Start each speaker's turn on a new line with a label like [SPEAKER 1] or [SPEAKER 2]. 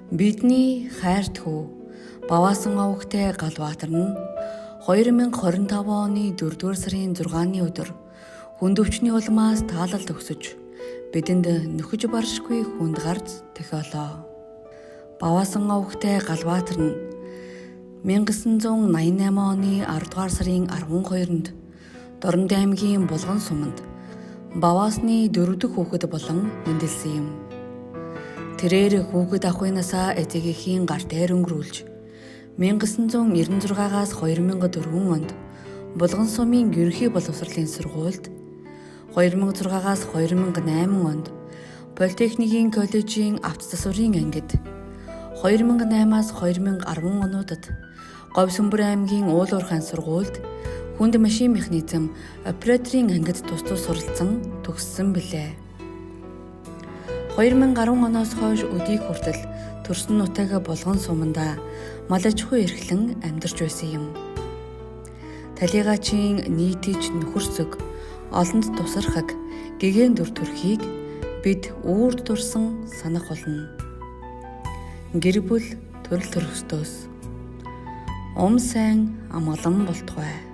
[SPEAKER 1] Бидний хайрт хүү Баваасан овогтэй Галбаатар нь 2025 оны 4-р сарын 6-ны өдөр хүнд өвчний улмаас таалалд өгсөж бидэнд нөхөж баршгүй хүнд гарц тохиолоо. Баваасан овогтэй Галбаатар нь 1988 оны 10-р сарын 12-нд Дорнод аймгийн Булган суманд Баваасны 4 дахь хүүхэд болон мэндэлсэн юм. Тэрээр хүүхэд ахуйнасаа эцэгийнхийн гар дээр өнгөрүүлж 1996-аас 2004 онд Булган сумын ерөнхий боловсролын сургуульд, 2006-аас 2008 онд Политехникийн коллежийн авто засварын ангид, 2008-аас 2010 онуудад Говьсөнбөр аймгийн Уулуурхайн сургуульд хүнд машин механизм операторын ангид тус суралцсан төгссөн билээ. 2010 оноос хойш өдийг хүртэл төрсөн нутаг Булган суманда мал аж ахуй эрхлэн амьдарч байсан юм. Талигачийн нийтэж нөхөрсөг олонд тусархаг гэгэн дүр төрхийг бид үүрд дурсан санах болно. Гэр бүл төрөл төрөстөөс сайн амгалан болтугай.